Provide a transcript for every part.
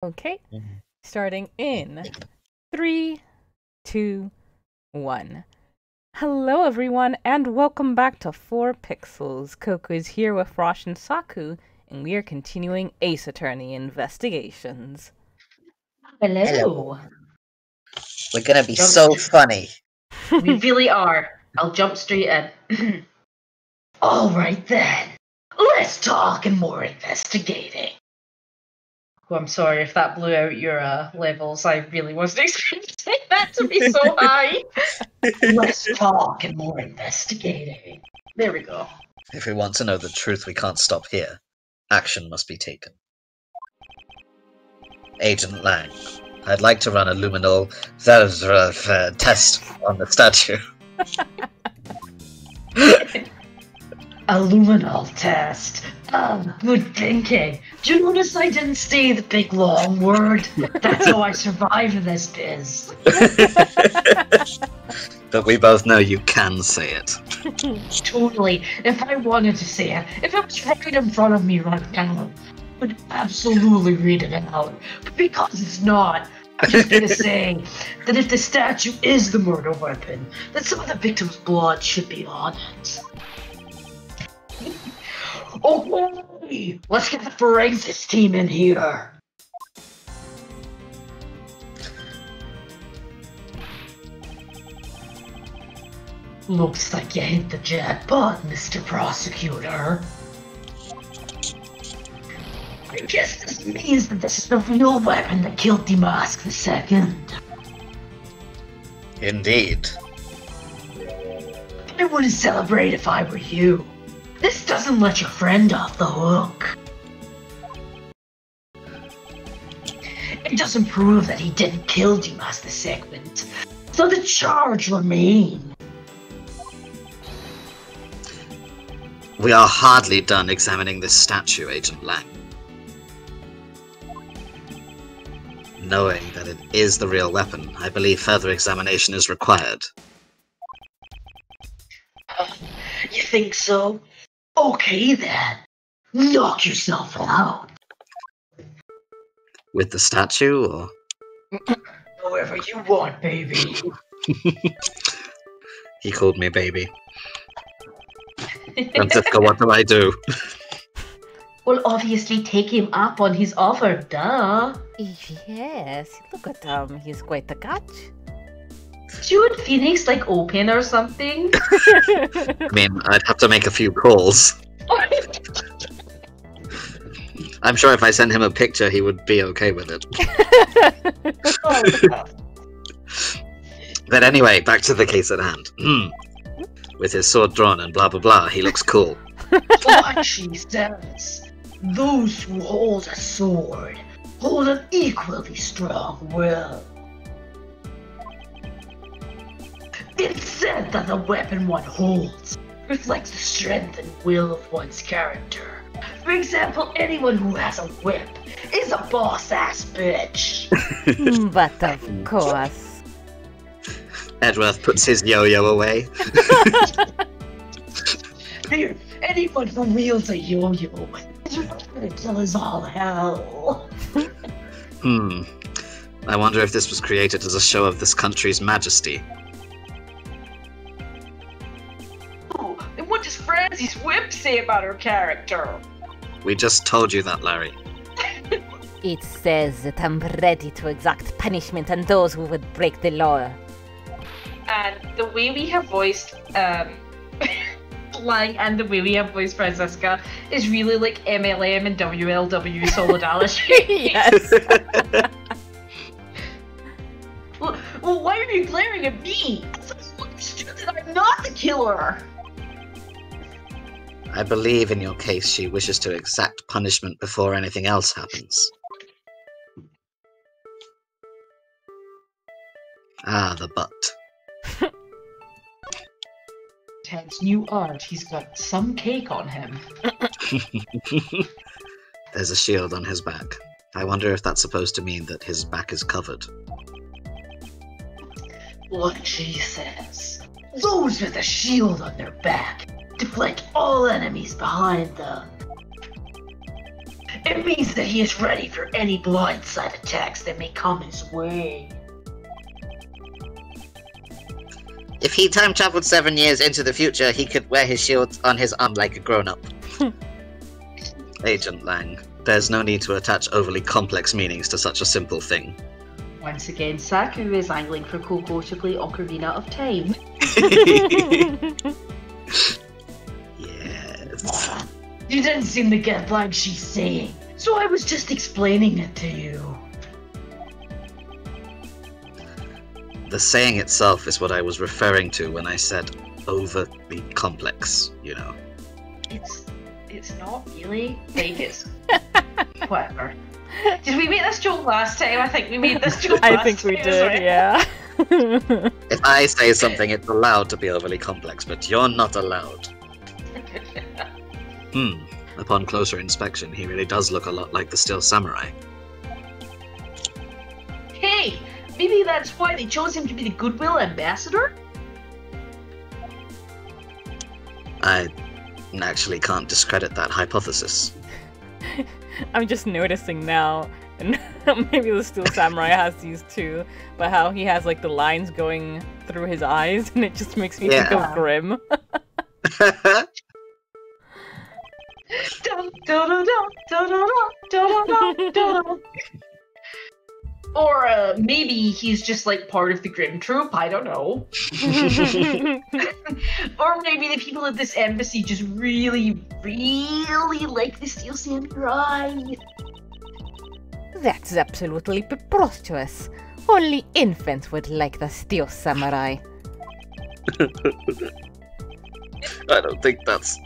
Okay, starting in 3, 2, 1. Hello everyone, and welcome back to 4 Pixels. Coco is here with Rosh and Saku, and we are continuing Ace Attorney investigations. Hello. We're gonna be so funny. We really are. I'll jump straight in. Alright then. Let's talk and more investigating. Oh, I'm sorry if that blew out your levels. I really wasn't expecting that to be so high. Let's talk and more investigating. There we go. If we want to know the truth, we can't stop here. Action must be taken. Agent Lang, I'd like to run a luminol test on the statue. A luminol test. Good thinking. Do you notice I didn't say the big long word? That's how I survive in this biz. But we both know you can say it. Totally. If I wanted to say it, if it was right in front of me right now, I would absolutely read it out. But because it's not, I'm just gonna say that if the statue is the murder weapon, then some of the victim's blood should be on it. Okay, let's get the forensics team in here. Looks like you hit the jackpot, Mr. Prosecutor. I guess this means that this is the real weapon that killed Damask II. Indeed. I wouldn't celebrate if I were you. This doesn't let your friend off the hook. It doesn't prove that he didn't kill Damask II, so the charge remains. We are hardly done examining this statue, Agent Lang. Knowing that it is the real weapon, I believe further examination is required. You think so? Okay then. Knock yourself out. With the statue, or? However you want, baby. He called me baby. Franziska, what do I do? Well, obviously take him up on his offer, duh. Yes, look at him, he's quite a catch. Did you and Phoenix like open or something? I mean, I'd have to make a few calls. I'm sure if I sent him a picture, he would be okay with it. But anyway, back to the case at hand. With his sword drawn and blah blah blah, he looks cool. What she says. Those who hold a sword hold an equally strong will. It's said that the weapon one holds reflects the strength and will of one's character. For example, anyone who has a whip is a boss-ass bitch. But of course. Edgeworth puts his yo-yo away. Here, anyone who wields a yo-yo is ready to kill us all hell. I wonder if this was created as a show of this country's majesty. Oh, and what does Franzi's whip say about her character? We just told you that, Larry. It says that I'm ready to exact punishment on those who would break the law. And the way we have voiced Lang and the way we have voiced Franziska is really like MLM and WLW solidarity. Yes. Well, why are you glaring at me? I thought you understood that I'm not the killer. I believe in your case she wishes to exact punishment before anything else happens. Ah, the butt. Ted's new art, he's got some cake on him. There's a shield on his back. I wonder if that's supposed to mean that his back is covered. What she says. Those with a shield on their back deflect all enemies behind them. It means that he is ready for any blindside attacks that may come his way. If he time traveled 7 years into the future, he could wear his shield on his arm like a grown-up. Agent Lang, there's no need to attach overly complex meanings to such a simple thing. Once again, Saku is angling for Coco to play Ocarina of Time. Yes. You didn't seem to get what she's saying, so I was just explaining it to you. The saying itself is what I was referring to when I said overly complex, you know. It's not really. Like, it's... whatever. Did we make this joke last time? I think we made this joke last time. I think we did, right? yeah. If I say something, it's allowed to be overly complex, but you're not allowed. Upon closer inspection, he really does look a lot like the Steel Samurai. Hey! Maybe that's why they chose him to be the Goodwill Ambassador? I actually can't discredit that hypothesis. I'm just noticing now, and maybe the Steel Samurai has these too, but how he has like the lines going through his eyes, and it just makes me think of Grimm. Or maybe he's just like part of the Grimm troop, I don't know. Or maybe the people at this embassy just really, really like the Steel Samurai. That's absolutely preposterous. Only infants would like the Steel Samurai. I don't think that's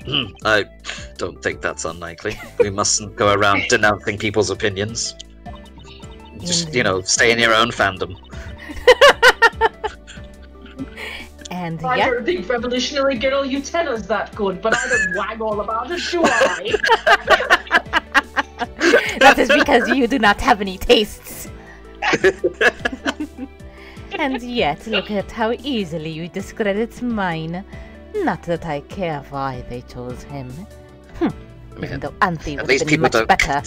unlikely. We mustn't go around denouncing people's opinions. Just, stay in your own fandom. And I don't think revolutionary girl Utena's that good, but I don't wag all about it, do I? That is because you do not have any tastes. And yet, look at how easily you discredit mine. Not that I care why they chose him. Even though Auntie would have been much better.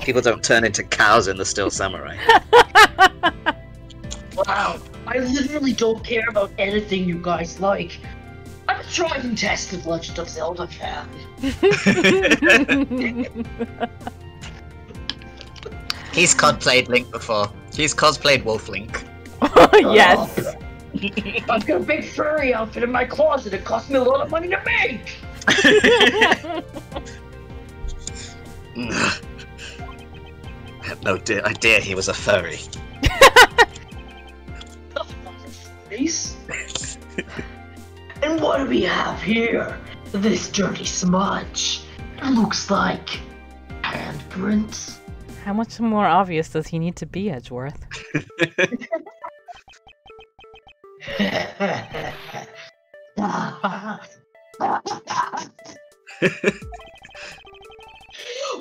People don't turn into cows in the Steel Samurai. Wow, I literally don't care about anything you guys like. I'm a tried and tested Legend of Zelda fan. He's cosplayed Link before. He's cosplayed Wolf Link. Yes. I've got a big furry outfit in my closet. It cost me a lot of money to make. I had no idea he was a furry. Face. And what do we have here? This dirty smudge. It looks like handprints. How much more obvious does he need to be, Edgeworth?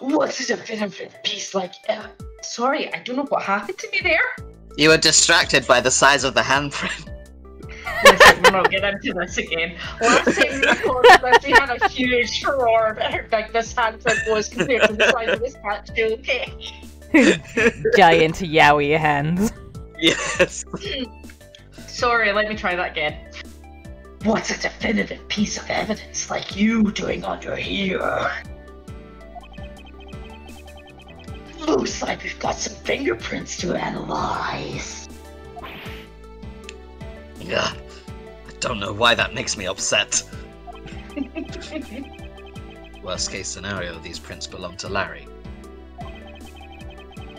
What's a definitive piece like? Sorry, I don't know what happened to me there. You were distracted by the size of the handprint. Listen, we're not getting into this again. Last time we recorded this, we had a huge furore about how big this handprint was compared to the size of this statue, okay? Giant yaoi hands. Yes. Sorry, let me try that again. What's a definitive piece of evidence like you doing under here? Looks like we've got some fingerprints to analyze. Yeah, I don't know why that makes me upset. Worst case scenario, these prints belong to Larry.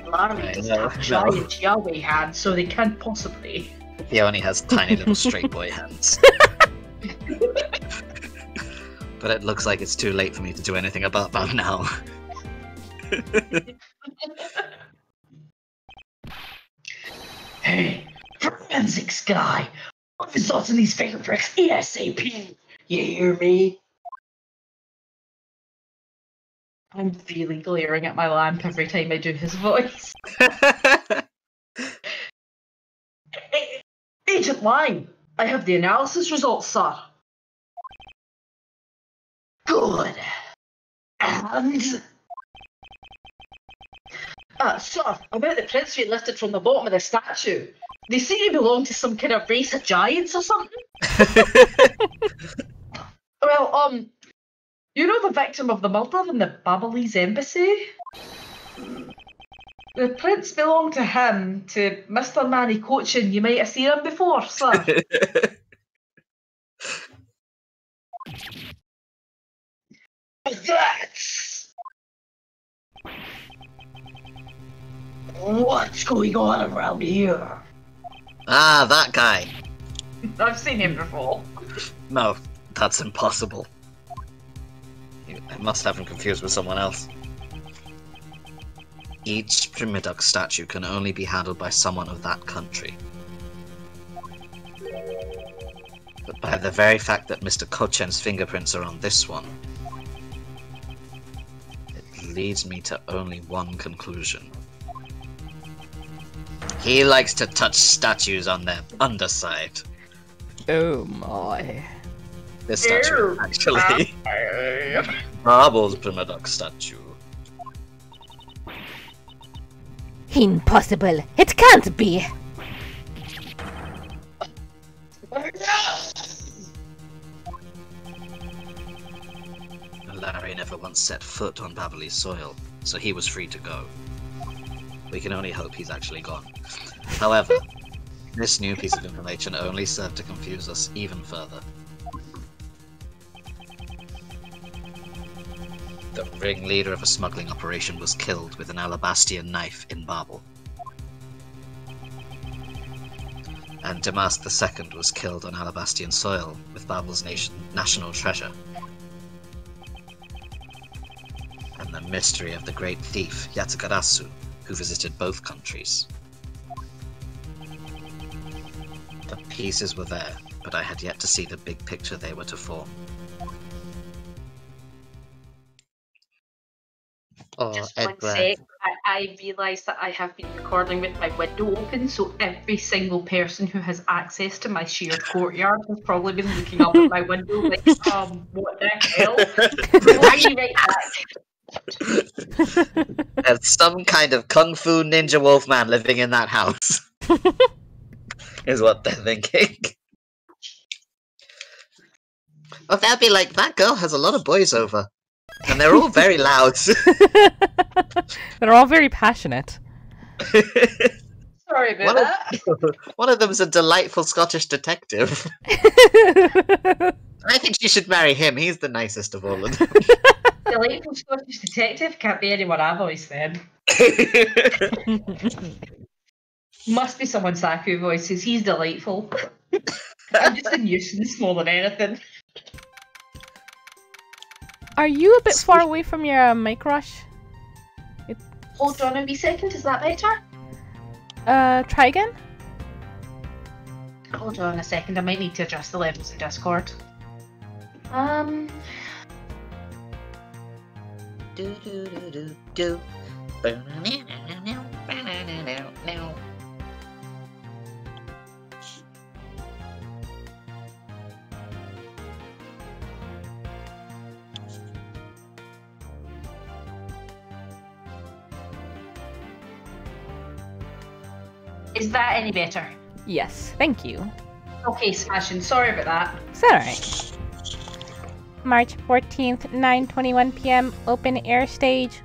Larry doesn't have giant Yahweh hands, so they can't possibly. He only has tiny little straight boy hands. But it looks like it's too late for me to do anything about that now. Hey, forensics guy! Results in these fingerprints ASAP! You hear me? I'm really glaring at my lamp every time I do his voice. Agent Lang, I have the analysis results, sir. Good. And Sir, about the prints we lifted from the bottom of the statue. They seem to belong to some kind of race of giants or something. Well, you know the victim of the murder in the Babalese embassy? The prints belong to him, to Mr. Manny Cochin. You might have seen him before, sir. That's... What's going on around here? Ah, that guy. I've seen him before. No, that's impossible. I must have him confused with someone else. Each Primiduck statue can only be handled by someone of that country. But by the very fact that Mr. Kochen's fingerprints are on this one, it leads me to only one conclusion. He likes to touch statues on their underside. Oh my. This statue is actually Barble's Primiduck statue. Impossible. It can't be. Larry never once set foot on Baverly's soil, so he was free to go. We can only hope he's actually gone. However, this new piece of information only served to confuse us even further. The ringleader of a smuggling operation was killed with an alabastian knife in Babel. And Damask II was killed on alabastian soil with Babel's national treasure. And the mystery of the great thief, Yatagarasu, who visited both countries. The pieces were there, but I had yet to see the big picture they were to form. Oh, Just one sec. I realised that I have been recording with my window open, so every single person who has access to my shared courtyard has probably been looking up at my window like, what the hell? Why are you right back? There's some kind of kung fu ninja wolfman living in that house. Is what they're thinking. Oh, that'd be like, that girl has a lot of boys over. And they're all very loud. They're all very passionate. Sorry about that. One of them's a delightful Scottish detective. I think she should marry him. He's the nicest of all of them. Delightful Scottish detective can't be anyone I've always said. Must be someone Saku voices. He's delightful. I'm just a nuisance more than anything. Are you a bit far away from your mic, Rush? Hold on a wee second, is that better? Try again? Hold on a second, I might need to adjust the levels in Discord. Is that any better? Yes, thank you. Okay, smashing. Sorry about that. It's alright. March 14th, 9:21 p.m. Open air stage.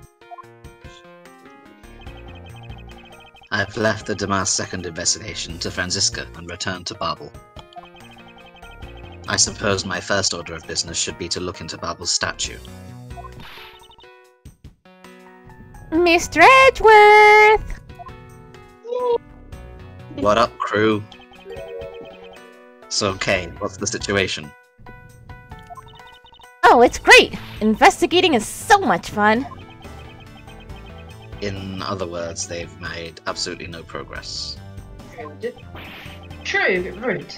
I've left the Damas second investigation to Franziska and returned to Babel. I suppose my first order of business should be to look into Babel's statue. Mr. Edgeworth! What up, crew? So, Kay, what's the situation? Oh, it's great! Investigating is so much fun! In other words, they've made absolutely no progress. True, but rude.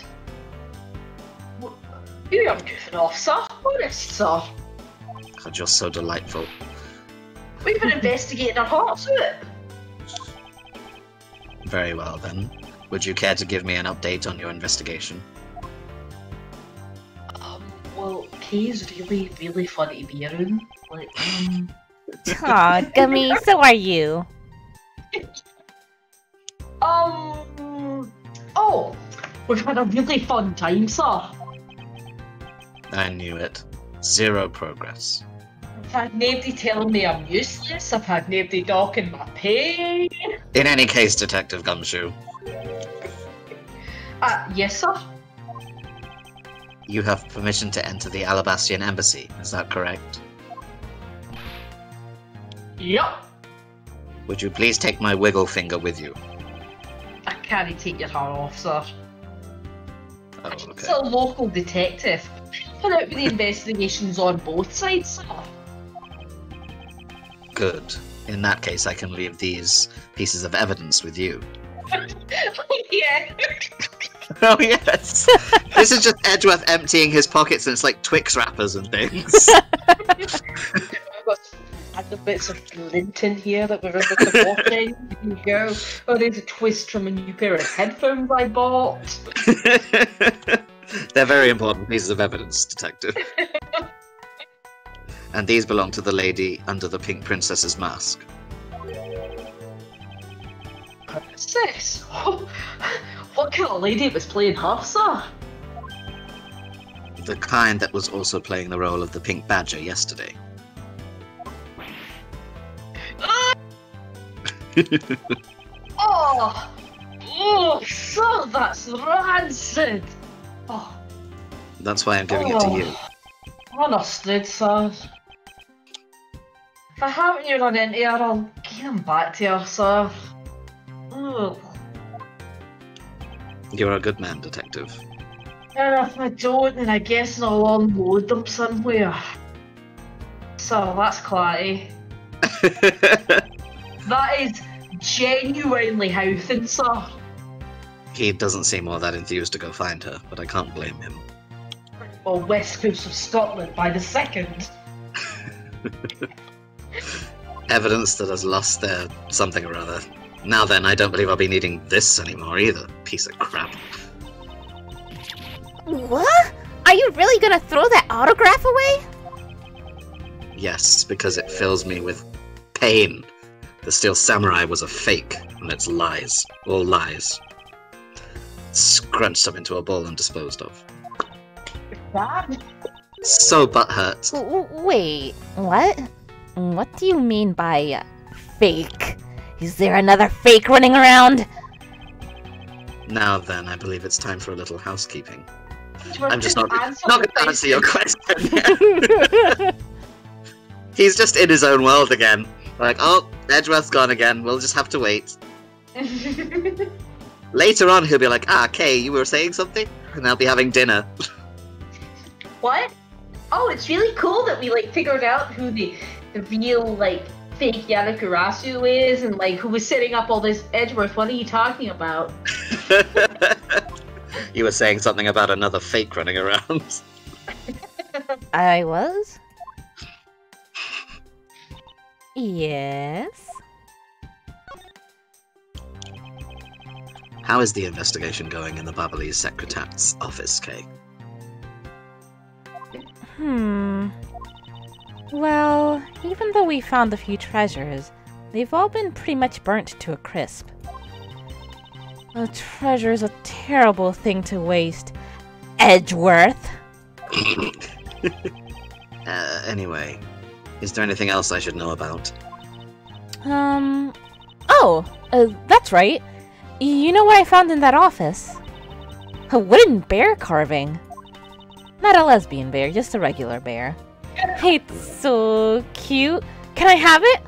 You are goofing off, sir. Honest, sir. God, you're so delightful. We've been investigating our hearts out. Very well, then. Would you care to give me an update on your investigation? Well, Kay's really, really fun to be around. Like, Aw, Gummy, so are you. Oh, we've had a really fun time, sir. I knew it. Zero progress. I've had nobody telling me I'm useless. I've had nobody docking my pay. In any case, Detective Gumshoe, Yes, sir. you have permission to enter the Alabastian Embassy, is that correct? Yup. Would you please take my wiggle finger with you? I can't take your hat off, sir. Oh, It's okay. a local detective. Put out with the investigations on both sides, sir. Good. In that case, I can leave these pieces of evidence with you. Yeah. Oh, yes! This is just Edgeworth emptying his pockets, and it's like Twix wrappers and things. I've got other bits of glint in here that we're able to walk in. Here you go. Oh, there's a twist from a new pair of headphones I bought. They're very important pieces of evidence, Detective. And these belong to the lady under the Pink Princess's mask. Princess? Oh, what kind of lady was playing her, sir? The kind that was also playing the role of the Pink Badger yesterday. Oh, sir, that's rancid. Oh, That's why I'm giving it to you. Understood, sir. If I haven't you run into her, I'll give them back to her, sir. Ugh. You're a good man, Detective. And if I don't, then I guess I'll unload them somewhere. So that's clarity. That is genuinely how things are. He doesn't seem all that enthused to go find her, but I can't blame him. Or west coast of Scotland by the second. Evidence that has lost their something or other. Now then, I don't believe I'll be needing this anymore either. Piece of crap. What? Are you really gonna throw that autograph away? Yes, because it fills me with pain. The Steel Samurai was a fake, and it's lies. All lies. Scrunched up into a ball and disposed of. Bad? So butthurt. Wait, what? What do you mean by fake? Is there another fake running around? Now then, I believe it's time for a little housekeeping. I'm I'm just not going to answer your question. He's just in his own world again. Like, oh, Edgeworth's gone again. We'll just have to wait. Later on, he'll be like, Kay, you were saying something? And they'll be having dinner. What? Oh, it's really cool that we figured out who the real fake Yanakurasu is and who was setting up all this Edgeworth. What are you talking about? You were saying something about another fake running around. I was? Yes? How is the investigation going in the Babalese Secretat's office, Kay? Well, even though we found a few treasures, they've all been pretty much burnt to a crisp. A treasure is a terrible thing to waste, Edgeworth. Anyway, is there anything else I should know about? That's right. You know what I found in that office? A wooden bear carving. Not a lesbian bear, just a regular bear. It's so cute. Can I have it?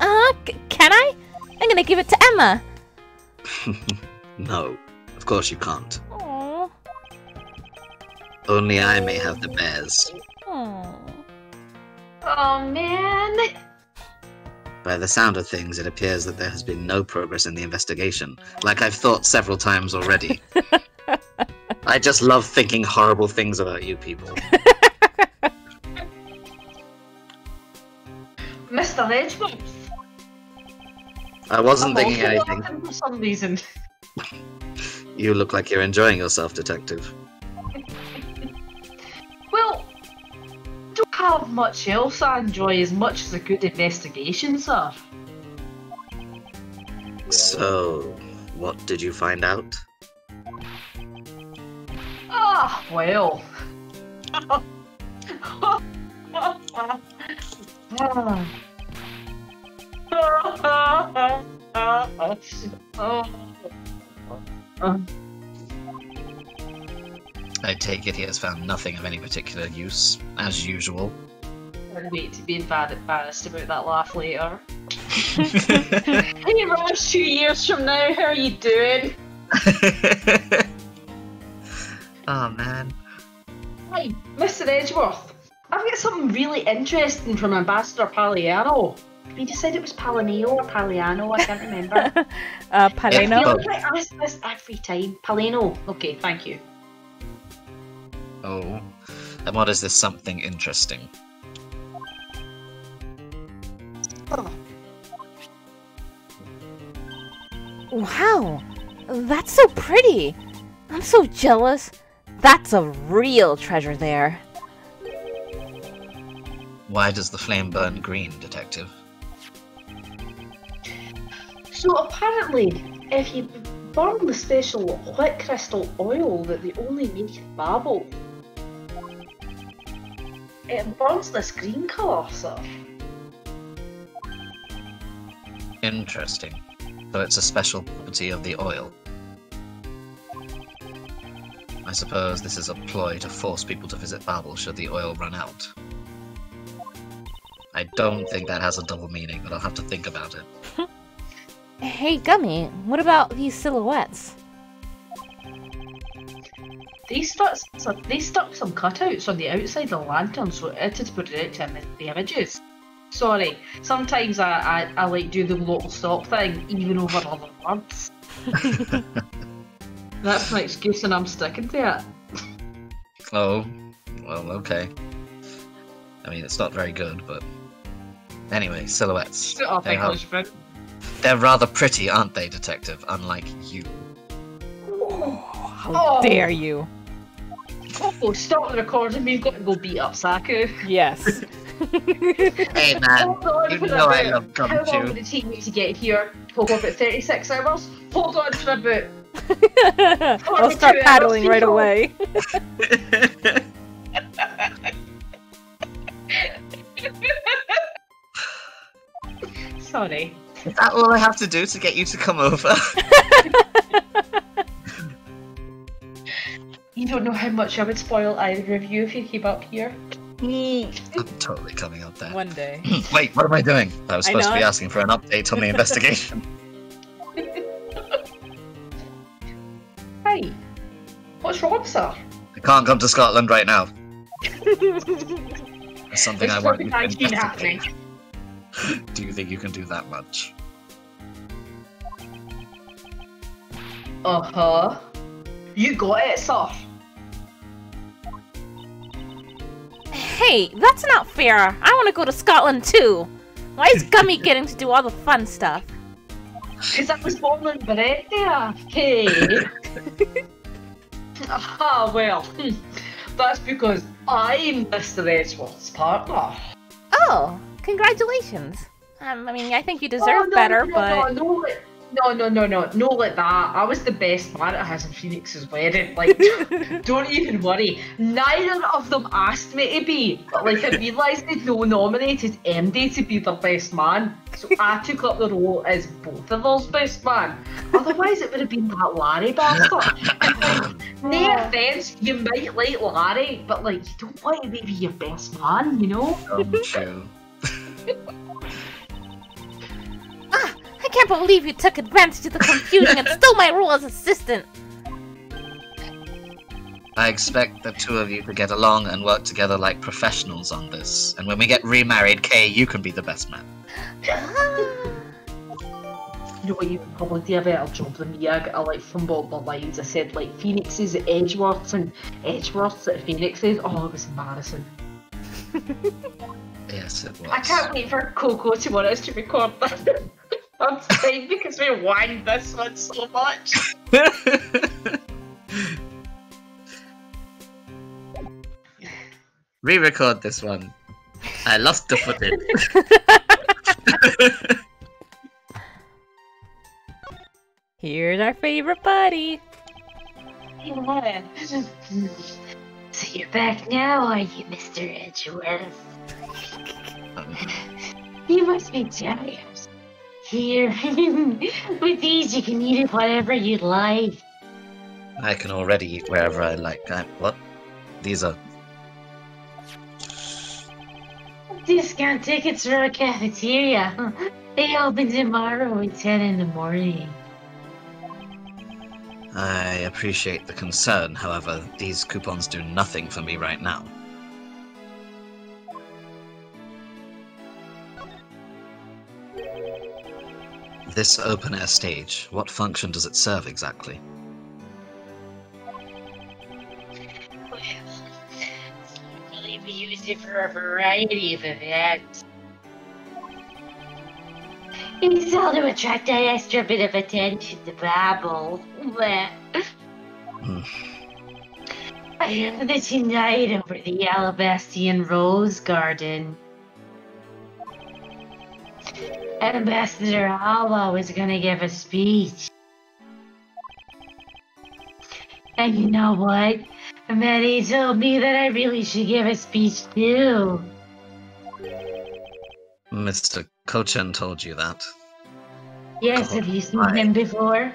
Can I? I'm gonna give it to Emma. No, of course you can't. Aww. Only I may have the bears. Aww. Oh man. By the sound of things, it appears that there has been no progress in the investigation, like I've thought several times already. I just love thinking horrible things about you people. Mr. Edgeworth. I wasn't I'm thinking also anything. laughing for some reason. You look like you're enjoying yourself, Detective. Well, don't have much else I enjoy as much as a good investigation, sir. So, what did you find out? Ah, well. I take it he has found nothing of any particular use, as usual. I'll wait to be embarrassed about that laugh later. Hey Ross, 2 years from now, how are you doing? Oh man. Hi, Mr. Edgeworth. I've got something really interesting from Ambassador Paliano. We decided it was Palineo or Paliano, I can't remember. I Paleno? feel like I ask this every time. Paleno. Okay, thank you. Oh. And what is this something interesting? Wow, that's so pretty. I'm so jealous. That's a real treasure there. Why does the flame burn green, Detective? So apparently, if you burn the special wet crystal oil that they only make in Babel, it burns this green colour, sir. Interesting. So it's a special property of the oil. I suppose this is a ploy to force people to visit Babel should the oil run out. I don't think that has a double meaning, but I'll have to think about it. Hey, Gummy, what about these silhouettes? They stuck some cutouts on the outside of the lantern so it had to put it out to the images. Sorry, sometimes I like do the global stop thing, even over other words. That's my excuse and I'm sticking to it. Oh, well, okay. I mean, it's not very good, but... Anyway, silhouettes. Shut up, Englishman. They're rather pretty, aren't they, Detective? Unlike you. How dare you? Oh, stop the recording, we've got to go beat up Saku. Yes. Hey man, Hold on you for know I a love bit. How long Gumshoe. would it take me to get here? Hold on, about 36 hours? Hold on for a bit. I'll start paddling right away. Sorry. Is that all I have to do to get you to come over? You don't know how much I would spoil either of you if you keep up here. I'm totally coming up there. One day. Wait, what am I doing? I was supposed to know. be asking for an update on the investigation. Hey, what's wrong, sir? I can't come to Scotland right now. There's something I want you to investigate. Do you think you can do that much? Uh-huh. You got it, sir. Hey, that's not fair. I want to go to Scotland too. Why is Gummy getting to do all the fun stuff? Because I was born and bred there. Hey. Ah, well. That's because I'm Mr. Edgeworth's partner. Oh, congratulations. I mean, I think you deserve better, but... No, not like that. I was the best man at his and Phoenix's wedding. Like, don't even worry. Neither of them asked me to be, but like I realised they'd no nominated MD to be their best man, so I took up the role as both of those best man. Otherwise, it would have been that Larry bastard. No offence, you might like Larry, but like you don't want to be your best man, you know? True. I can't believe you took advantage of the confusion and stole my role as assistant. I expect the two of you to get along and work together like professionals on this. And when we get remarried, Kay, you can be the best man. You know what, you could probably do a better job than me. I like fumbled the lines. I said like Phoenixes at Edgeworths and Edgeworths at Phoenixes. Oh, it was embarrassing. Yes, it was. I can't wait for Coco tomorrow to record that. I'm saying because we whined this one so much. Re-record this one. I lost the footage. Here's our favorite buddy. Yeah. So you're back now, are you, Mr. Edgeworth? You must be tired. Here, with these you can eat it whatever you like. I can already eat wherever I like. What? These are... Discount tickets for a cafeteria. They open tomorrow at 10 in the morning. I appreciate the concern, however, these coupons do nothing for me right now. This open-air stage, what function does it serve exactly? Well, we use it for a variety of events. It's all to attract that extra bit of attention to Babel. I have the tonight over the Alabastian Rose Garden. Ambassador Hala was gonna give a speech. And you know what? Maddie told me that I really should give a speech too. Mr. Kochen told you that. Yes, have you seen him before?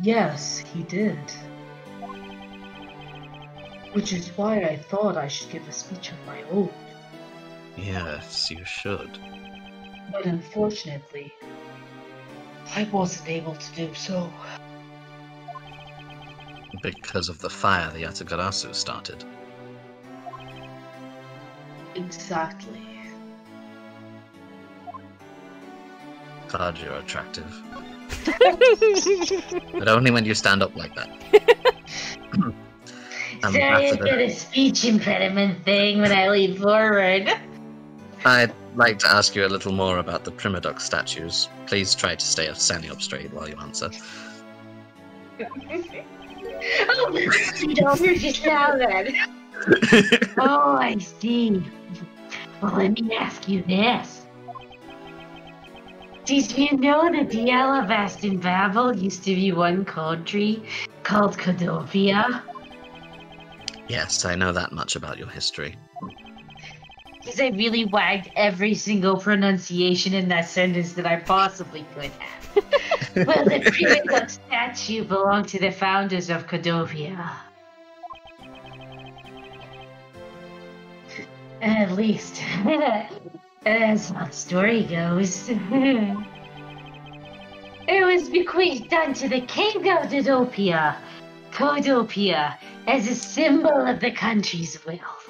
Yes, he did. Which is why I thought I should give a speech of my own. Yes, you should. But unfortunately, I wasn't able to do so. Because of the fire the Yatagarasu started. Exactly. God, you're attractive. But only when you stand up like that. Sorry, I've got a speech impediment thing when I lean forward. I'd like to ask you a little more about the Primadox statues. Please try to stay standing up straight while you answer. Oh, you don't hear just now then. Oh, I see. Well, let me ask you this. Did you know that the Alavast in Babel used to be one country called Codopia? Yes, I know that much about your history. Because I really wagged every single pronunciation in that sentence that I possibly could have. Well, the Primadox statue belonged to the founders of Codopia. At least, as the story goes. It was bequeathed unto the king of Codopia, as a symbol of the country's wealth.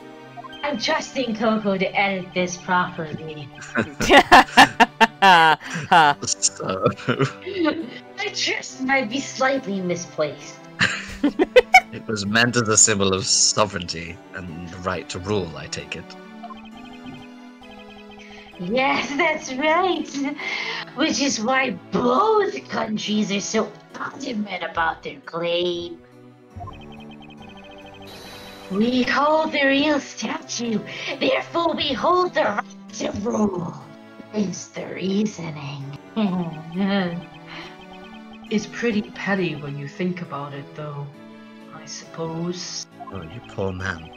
I'm trusting Coco to edit this properly. So... My trust might be slightly misplaced. It was meant as a symbol of sovereignty and the right to rule, I take it. Yes, that's right. Which is why both countries are so adamant about their claim. We hold the real statue, therefore we hold the right to rule. Is the reasoning. It's pretty petty when you think about it, though, I suppose. Oh, you poor man.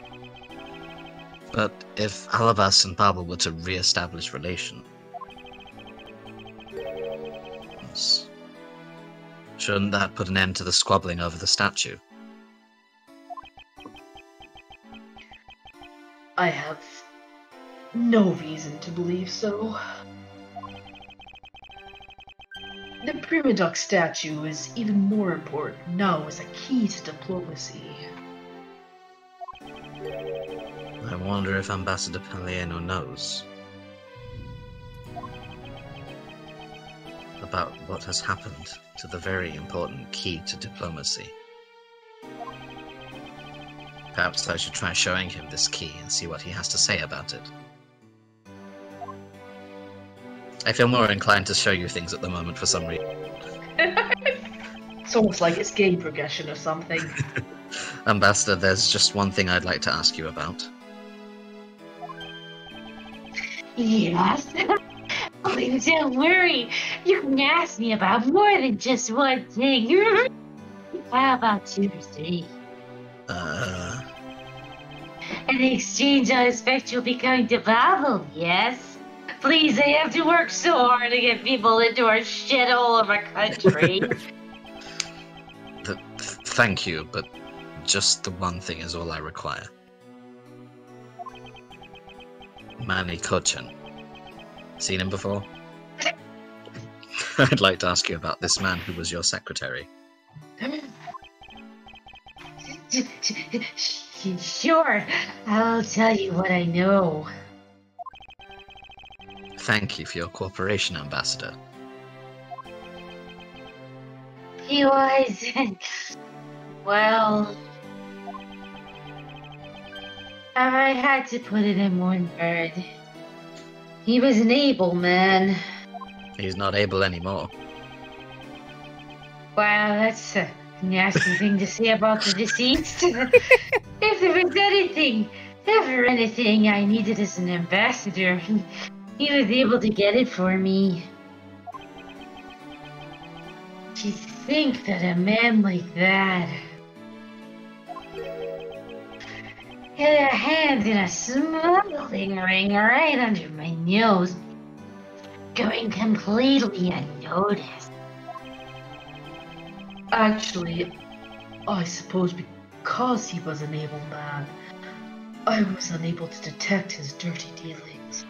But if Alabas and Babel were to re-establish relations, shouldn't that put an end to the squabbling over the statue? I have no reason to believe so. The Primadox statue is even more important now as a key to diplomacy. I wonder if Ambassador Palieno knows about what has happened to the very important key to diplomacy. Perhaps I should try showing him this key and see what he has to say about it. I feel more inclined to show you things at the moment for some reason. It's almost like it's game progression or something. Ambassador, there's just one thing I'd like to ask you about. Yes. Please don't worry. You can ask me about more than just one thing. How about 2 or 3? In exchange, I expect you'll be going to Babel, yes? Please, I have to work so hard to get people into our shithole of a country. Thank you, but just the one thing is all I require. Manny Kochan. Seen him before? I'd like to ask you about this man who was your secretary. Sure, I'll tell you what I know. Thank you for your cooperation, Ambassador. He was... well... I had to put it in one word. He was an able man. He's not able anymore. Wow, that's a nasty thing to say about the deceased. If there was ever anything I needed as an ambassador, he was able to get it for me. To think that a man like that had a hand in a smuggling ring right under my nose, going completely unnoticed. Actually, I suppose because he was an able man, I was unable to detect his dirty dealings.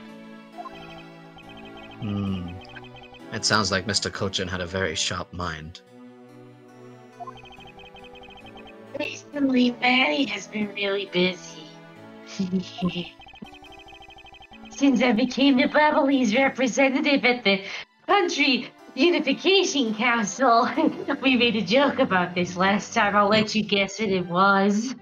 It sounds like Mr. Kochan had a very sharp mind. Recently, Manny has been really busy. Since I became the Babelese representative at the Country Unification Council, we made a joke about this last time. I'll let you guess what it was.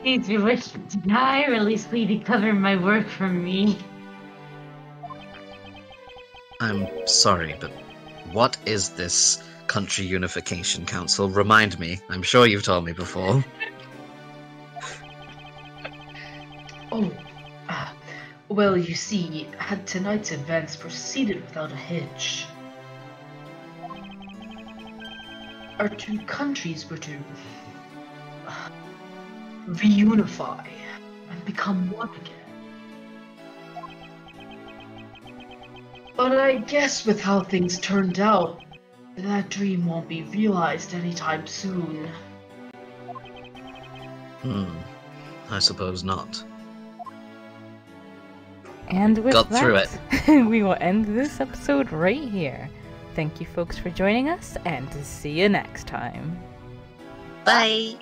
He's been working tirelessly to cover my work for me. I'm sorry, but what is this Country Unification Council? Remind me. I'm sure you've told me before. Well, you see, had tonight's events proceeded without a hitch, our two countries were to reunify and become one again. But I guess with how things turned out, that dream won't be realized anytime soon. I suppose not. And with Got through that, we will end this episode right here. Thank you folks for joining us, and see you next time. Bye!